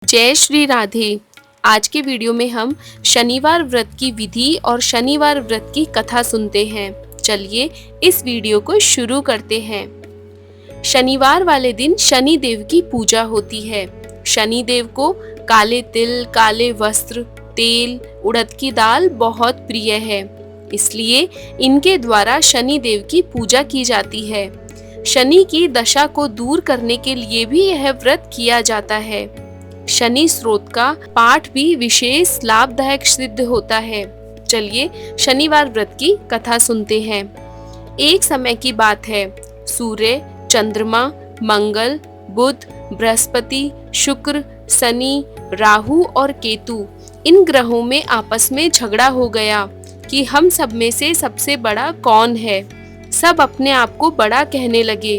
जय श्री राधे। आज के वीडियो में हम शनिवार व्रत की विधि और शनिवार व्रत की कथा सुनते हैं। चलिए इस वीडियो को शुरू करते हैं। शनिवार वाले दिन शनि देव की पूजा होती है। शनि देव को काले तिल, काले वस्त्र, तेल, उड़द की दाल बहुत प्रिय है, इसलिए इनके द्वारा शनि देव की पूजा की जाती है। शनि की दशा को दूर करने के लिए भी यह व्रत किया जाता है। शनि स्रोत का पाठ भी विशेष लाभदायक सिद्ध होता है। चलिए शनिवार व्रत की कथा सुनते हैं। एक समय की बात है, सूर्य, चंद्रमा, मंगल, बुध, बृहस्पति, शुक्र, शनि, राहु और केतु, इन ग्रहों में आपस में झगड़ा हो गया कि हम सब में से सबसे बड़ा कौन है। सब अपने आप को बड़ा कहने लगे।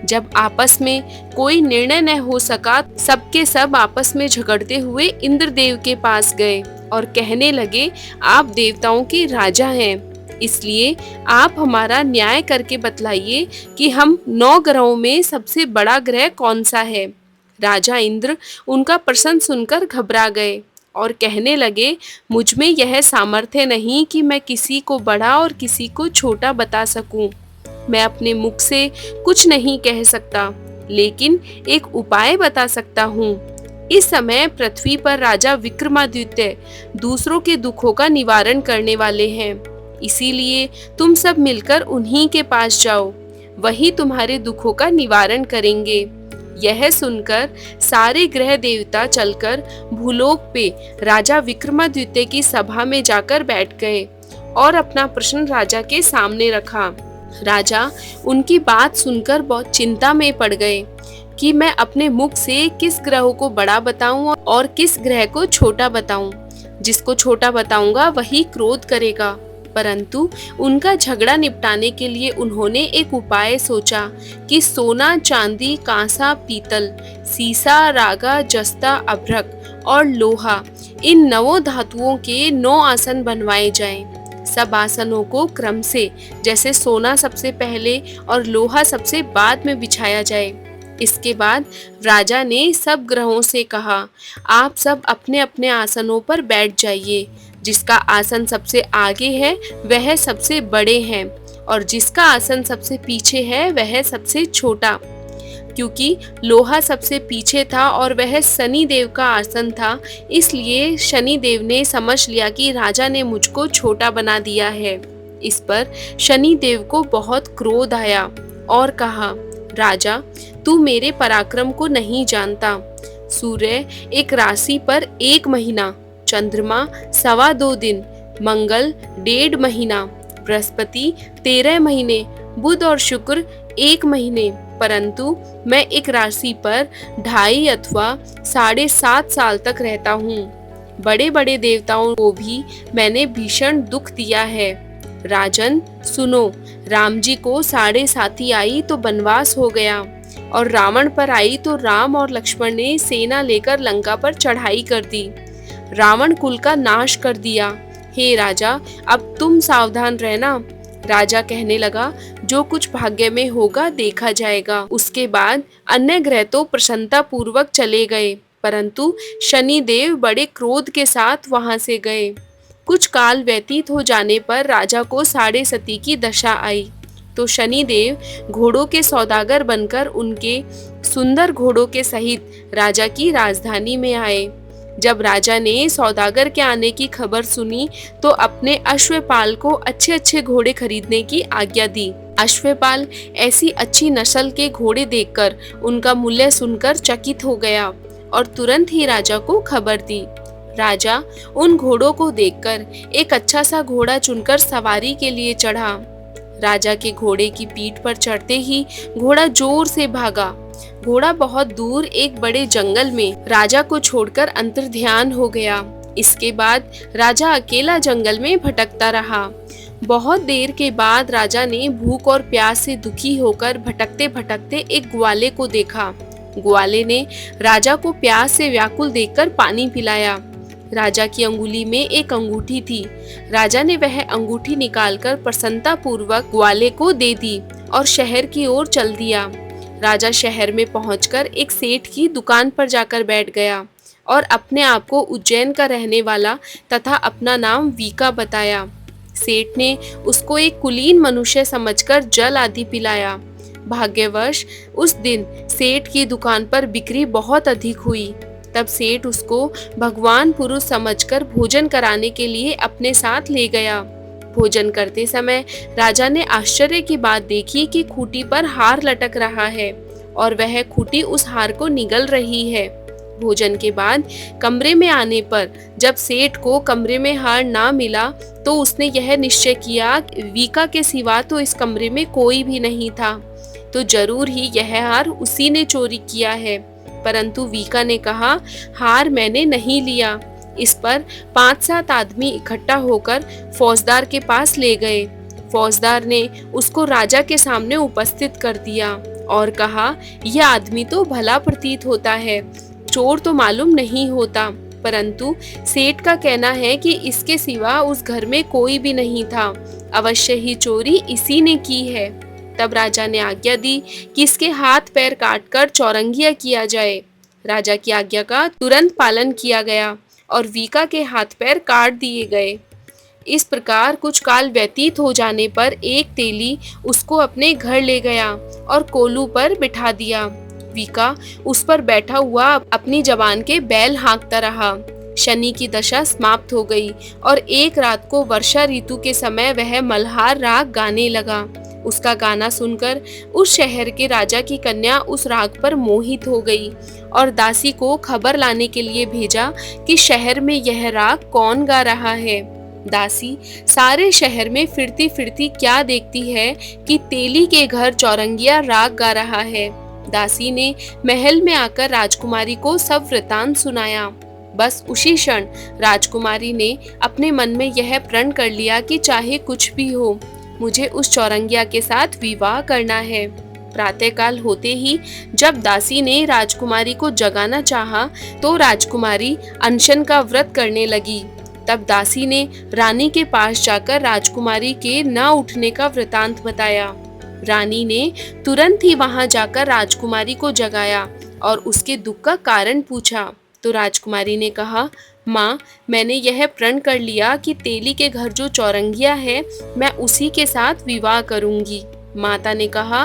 जब आपस में कोई निर्णय न हो सका, सबके सब आपस में झगड़ते हुए इंद्रदेव के पास गए और कहने लगे, आप देवताओं के राजा हैं, इसलिए आप हमारा न्याय करके बतलाइए कि हम 9 ग्रहों में सबसे बड़ा ग्रह कौन सा है। राजा इंद्र उनका प्रश्न सुनकर घबरा गए और कहने लगे, मुझ में यह सामर्थ्य नहीं कि मैं किसी को बड़ा और किसी को छोटा बता सकूं। मैं अपने मुख से कुछ नहीं कह सकता, लेकिन एक उपाय बता सकता हूँ। इस समय पृथ्वी पर राजा विक्रमादित्य दूसरों के दुखों का निवारण करने वाले हैं, इसीलिए तुम सब मिलकर उन्हीं के पास जाओ, वही तुम्हारे दुखों का निवारण करेंगे। यह सुनकर सारे ग्रह देवता चलकर भूलोक पे राजा विक्रमादित्य की सभा में जाकर बैठ गए और अपना प्रश्न राजा के सामने रखा। राजा उनकी बात सुनकर बहुत चिंता में पड़ गए कि मैं अपने मुख से किस ग्रह को बड़ा बताऊं और किस ग्रह को छोटा बताऊं। जिसको छोटा बताऊंगा वही क्रोध करेगा। परंतु उनका झगड़ा निपटाने के लिए उन्होंने एक उपाय सोचा कि सोना, चांदी, कांसा, पीतल, सीसा, रागा, जस्ता, अभ्रक और लोहा, इन 9 धातुओं के 9 आसन बनवाए जाएं। सब आसनों को क्रम से, जैसे सोना सबसे पहले और लोहा सबसे बाद में बिछाया जाए। इसके बाद राजा ने सब ग्रहों से कहा, आप सब अपने अपने आसनों पर बैठ जाइए। जिसका आसन सबसे आगे है वह सबसे बड़े हैं और जिसका आसन सबसे पीछे है वह सबसे छोटा। क्योंकि लोहा सबसे पीछे था और वह शनि देव का आसन था, इसलिए शनि देव ने समझ लिया कि राजा ने मुझको छोटा बना दिया है। इस पर शनि देव को बहुत क्रोध आया और कहा, राजा तू मेरे पराक्रम को नहीं जानता। सूर्य एक राशि पर 1 महीना, चंद्रमा 2.25 दिन, मंगल 1.5 महीना, बृहस्पति 13 महीने, बुध और शुक्र 1 महीने, परंतु मैं एक राशि पर 2.5 अथवा 7.5 साल तक रहता हूँ। बड़े बड़े देवताओं को भी मैंने भीषण दुख दिया है। राजन सुनो, राम जी को 7.5 आई तो वनवास हो गया और रावण पर आई तो राम और लक्ष्मण ने सेना लेकर लंका पर चढ़ाई कर दी, रावण कुल का नाश कर दिया। हे राजा, अब तुम सावधान रहना। राजा कहने लगा, जो कुछ भाग्य में होगा देखा जाएगा। उसके बाद अन्य ग्रह तो प्रसन्नता पूर्वक चले गए, परंतु शनि देव बड़े क्रोध के साथ वहां से गए। कुछ काल व्यतीत हो जाने पर राजा को 7.5 की दशा आई, तो शनि देव घोड़ों के सौदागर बनकर उनके सुंदर घोड़ों के सहित राजा की राजधानी में आए। जब राजा ने सौदागर के आने की खबर सुनी तो अपने अश्वपाल को अच्छे अच्छे घोड़े खरीदने की आज्ञा दी। अश्वपाल ऐसी अच्छी नस्ल के घोड़े देखकर उनका मूल्य सुनकर चकित हो गया और तुरंत ही राजा को खबर दी। राजा उन घोड़ों को देखकर एक अच्छा सा घोड़ा चुनकर सवारी के लिए चढ़ा। राजा के घोड़े की पीठ पर चढ़ते ही घोड़ा जोर से भागा। घोड़ा बहुत दूर एक बड़े जंगल में राजा को छोड़कर अंतर्ध्यान हो गया। इसके बाद राजा अकेला जंगल में भटकता रहा। बहुत देर के बाद राजा ने भूख और प्यास से दुखी होकर भटकते भटकते एक ग्वाले को देखा। ग्वाले ने राजा को प्यास से व्याकुल देखकर पानी पिलाया। राजा की अंगुली में एक अंगूठी थी। राजा ने वह अंगूठी निकालकर प्रसन्नता पूर्वक ग्वाले को दे दी और शहर की ओर चल दिया। राजा शहर में पहुंचकर एक सेठ की दुकान पर जाकर बैठ गया और अपने आप को उज्जैन का रहने वाला तथा अपना नाम वीका बताया। सेठ ने उसको एक कुलीन मनुष्य समझकर जल आदि पिलाया। भाग्यवश उस दिन सेठ की दुकान पर बिक्री बहुत अधिक हुई। तब सेठ उसको भगवान पुरुष समझकर भोजन कराने के लिए अपने साथ ले गया। भोजन करते समय राजा ने आश्चर्य की बात देखी कि खूंटी पर हार लटक रहा है और वह खूंटी उस हार को निगल रही है। भोजन के बाद कमरे में आने पर जब सेठ को कमरे में हार ना मिला तो उसने यह निश्चय किया वीका के सिवा तो इस कमरे में कोई भी नहीं था, तो जरूर ही यह हार उसी ने चोरी किया है। परंतु वीका ने कहा, हार मैंने नहीं लिया। इस पर 5-7 आदमी इकट्ठा होकर फौजदार के पास ले गए। फौजदार ने उसको राजा के सामने उपस्थित कर दिया और कहा, यह आदमी तो भला प्रतीत होता है, चोर तो मालूम नहीं होता, परंतु सेठ का कहना है कि इसके सिवा उस घर में कोई भी नहीं था, अवश्य ही चोरी इसी ने की है। तब राजा ने आज्ञा दी कि इसके हाथ पैर काटकर चौरंगिया किया जाए। राजा की आज्ञा का तुरंत पालन किया गया और वीका के हाथ पैर काट दिए गए। इस प्रकार कुछ काल व्यतीत हो जाने पर एक तेली उसको अपने घर ले गया और कोलू पर बिठा दिया। वीका उस पर बैठा हुआ अपनी जवान के बैल हाँकता रहा। शनि की दशा समाप्त हो गई और एक रात को वर्षा ऋतु के समय वह मल्हार राग गाने लगा। उसका गाना सुनकर उस शहर के राजा की कन्या उस राग पर मोहित हो गई और दासी को खबर लाने के लिए भेजा कि शहर में यह राग कौन गा रहा है। दासी सारे शहर में फिरती फिरती क्या देखती है कि तेली के घर चौरंगिया राग गा रहा है। दासी ने महल में आकर राजकुमारी को सब वृतांत सुनाया। बस उसी क्षण राजकुमारी ने अपने मन में यह प्रण कर लिया कि चाहे कुछ भी हो, मुझे उस चौरंगिया के साथ विवाह करना है। प्रातःकाल होते ही जब दासी ने राजकुमारी को जगाना चाहा तो राजकुमारी अनशन का व्रत करने लगी। तब दासी ने रानी के पास जाकर राजकुमारी के न उठने का वृतांत बताया। रानी ने तुरंत ही वहां जाकर राजकुमारी को जगाया और उसके दुख का कारण पूछा। तो राजकुमारी ने कहा, माँ, मैंने यह प्रण कर लिया कि तेली के घर जो चौरंगिया है मैं उसी के साथ विवाह करूंगी। माता ने कहा,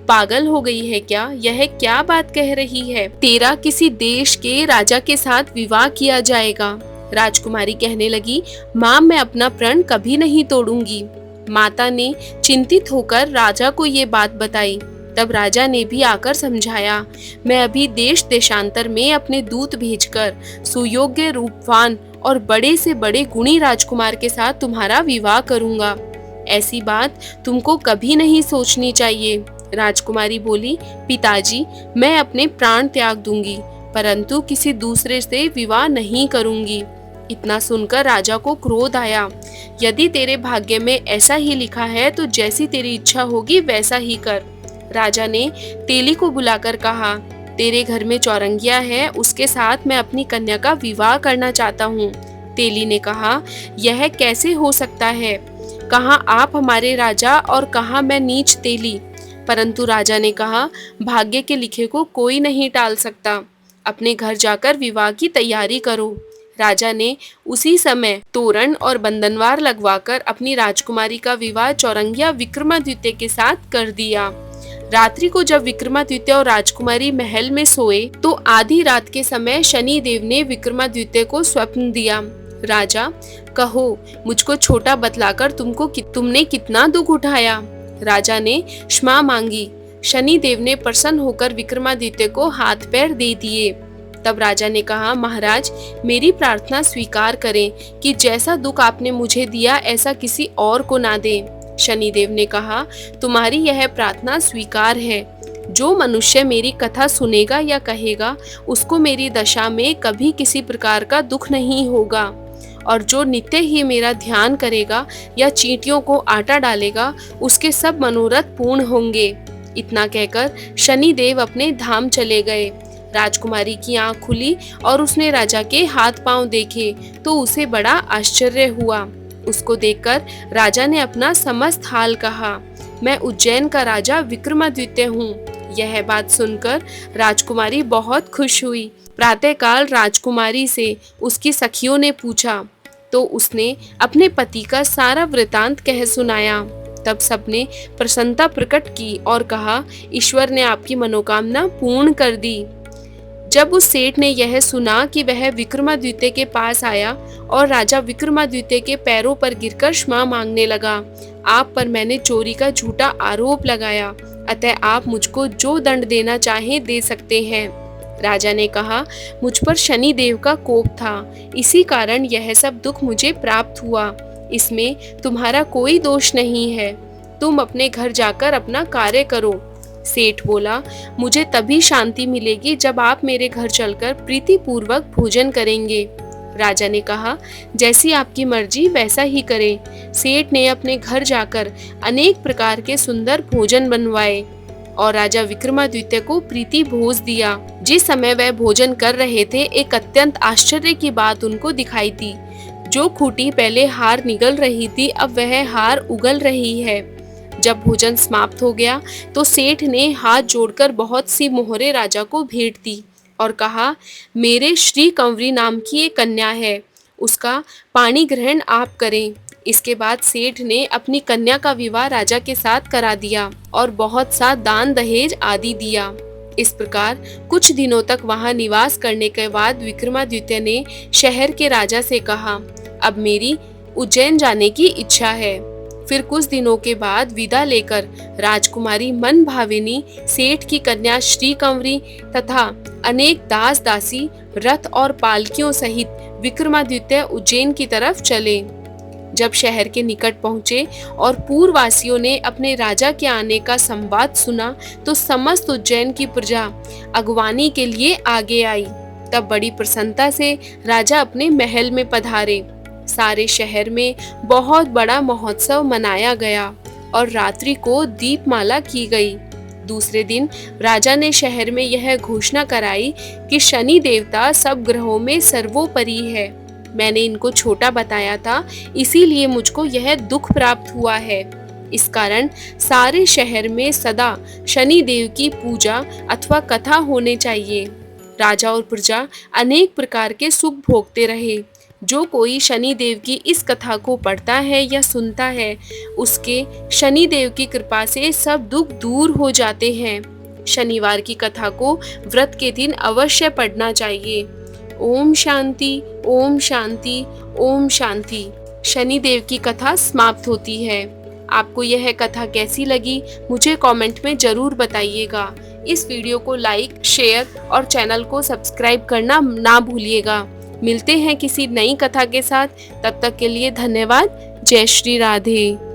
पागल हो गई है क्या? यह क्या बात कह रही है? तेरा किसी देश के राजा के साथ विवाह किया जाएगा। राजकुमारी कहने लगी, माँ, मैं अपना प्रण कभी नहीं तोड़ूंगी। माता ने चिंतित होकर राजा को ये बात बताई। तब राजा ने भी आकर समझाया, मैं अभी देश देशांतर में अपने दूत भेजकर सुयोग्य, रूपवान और बड़े से बड़े गुणी राजकुमार के साथ तुम्हारा विवाह करूंगा। ऐसी बात तुमको कभी नहीं सोचनी चाहिए। राजकुमारी बोली, पिताजी, मैं अपने प्राण त्याग दूंगी, परंतु किसी दूसरे से विवाह नहीं करूंगी। इतना सुनकर राजा को क्रोध आया। यदि तेरे भाग्य में ऐसा ही लिखा है तो जैसी तेरी इच्छा होगी वैसा ही कर। राजा ने तेली को बुलाकर कहा, तेरे घर में चौरंगिया है, उसके साथ मैं अपनी कन्या का विवाह करना चाहता हूँ। तेली ने कहा, यह कैसे हो सकता है? कहाँ आप हमारे राजा और कहाँ मैं नीच तेली। परंतु राजा ने कहा, भाग्य के लिखे को कोई नहीं टाल सकता, अपने घर जाकर विवाह की तैयारी करो। राजा ने उसी समय तोरण और बंधनवार लगवाकर अपनी राजकुमारी का विवाह चौरंगिया विक्रमादित्य के साथ कर दिया। रात्रि को जब विक्रमादित्य और राजकुमारी महल में सोए तो आधी रात के समय शनि देव ने विक्रमादित्य को स्वप्न दिया। राजा, कहो, मुझको छोटा बतलाकर तुमने कितना दुख उठाया। राजा ने क्षमा मांगी। शनि देव ने प्रसन्न होकर विक्रमादित्य को हाथ पैर दे दिए। तब राजा ने कहा, महाराज, मेरी प्रार्थना स्वीकार करें कि जैसा दुख आपने मुझे दिया ऐसा किसी और को ना दें। शनिदेव ने कहा, तुम्हारी यह प्रार्थना स्वीकार है। जो मनुष्य मेरी कथा सुनेगा या कहेगा उसको मेरी दशा में कभी किसी प्रकार का दुख नहीं होगा, और जो नित्य ही मेरा ध्यान करेगा या चींटियों को आटा डालेगा उसके सब मनोरथ पूर्ण होंगे। इतना कहकर शनिदेव अपने धाम चले गए। राजकुमारी की आंख खुली और उसने राजा के हाथ पांव देखे तो उसे बड़ा आश्चर्य हुआ। उसको देखकर राजा ने अपना समस्त हाल कहा। मैं उज्जैन का राजा विक्रमादित्य हूँ। यह बात सुनकर राजकुमारी बहुत खुश हुई प्रातःकाल राजकुमारी से उसकी सखियों ने पूछा तो उसने अपने पति का सारा वृतांत कह सुनाया। तब सबने प्रसन्नता प्रकट की और कहा, ईश्वर ने आपकी मनोकामना पूर्ण कर दी। जब उस सेठ ने यह सुना कि वह विक्रमादित्य के पास आया और राजा विक्रमादित्य के पैरों पर गिरकर क्षमा मांगने लगा, आप पर मैंने चोरी का झूठा आरोप लगाया, अतः आप मुझको जो दंड देना चाहें दे सकते हैं। राजा ने कहा, मुझ पर शनि देव का कोप था, इसी कारण यह सब दुख मुझे प्राप्त हुआ। इसमें तुम्हारा कोई दोष नहीं है, तुम अपने घर जाकर अपना कार्य करो। सेठ बोला, मुझे तभी शांति मिलेगी जब आप मेरे घर चलकर प्रीतिपूर्वक भोजन करेंगे। राजा ने कहा, जैसी आपकी मर्जी वैसा ही करें। सेठ ने अपने घर जाकर अनेक प्रकार के सुंदर भोजन बनवाए और राजा विक्रमादित्य को प्रीति भोज दिया। जिस समय वह भोजन कर रहे थे, एक अत्यंत आश्चर्य की बात उनको दिखाई दी। जो खूंटी पहले हार निगल रही थी, अब वह हार उगल रही है। जब भोजन समाप्त हो गया तो सेठ ने हाथ जोड़कर बहुत सी मोहरे राजा को भेंट दी और कहा, मेरे श्री कंवरी नाम की एक कन्या है, उसका पाणी ग्रहण आप करें। इसके बाद सेठ ने अपनी कन्या का विवाह राजा के साथ करा दिया और बहुत सा दान दहेज आदि दिया। इस प्रकार कुछ दिनों तक वहां निवास करने के बाद विक्रमादित्य ने शहर के राजा से कहा, अब मेरी उज्जैन जाने की इच्छा है। फिर कुछ दिनों के बाद विदा लेकर राजकुमारी मन भाविनी, सेठ की कन्या श्री कंवरी तथा अनेक दास दासी रथ और पालकियों सहित विक्रमादित्य उज्जैन की तरफ चले। जब शहर के निकट पहुंचे और पूर्ववासियों ने अपने राजा के आने का संवाद सुना तो समस्त उज्जैन की प्रजा अगवानी के लिए आगे आई। तब बड़ी प्रसन्नता से राजा अपने महल में पधारे। सारे शहर में बहुत बड़ा महोत्सव मनाया गया और रात्रि को दीपमाला की गई। दूसरे दिन राजा ने शहर में यह घोषणा कराई कि शनि देवता सब ग्रहों में सर्वोपरि है। मैंने इनको छोटा बताया था, इसीलिए मुझको यह दुख प्राप्त हुआ है। इस कारण सारे शहर में सदा शनि देव की पूजा अथवा कथा होने चाहिए। राजा और प्रजा अनेक प्रकार के सुख भोगते रहे। जो कोई शनि देव की इस कथा को पढ़ता है या सुनता है, उसके शनि देव की कृपा से सब दुख दूर हो जाते हैं। शनिवार की कथा को व्रत के दिन अवश्य पढ़ना चाहिए। ओम शांति, ओम शांति, ओम शांति। शनि देव की कथा समाप्त होती है। आपको यह कथा कैसी लगी मुझे कमेंट में जरूर बताइएगा। इस वीडियो को लाइक, शेयर और चैनल को सब्सक्राइब करना ना भूलिएगा। मिलते हैं किसी नई कथा के साथ, तब तक के लिए धन्यवाद। जय श्री राधे।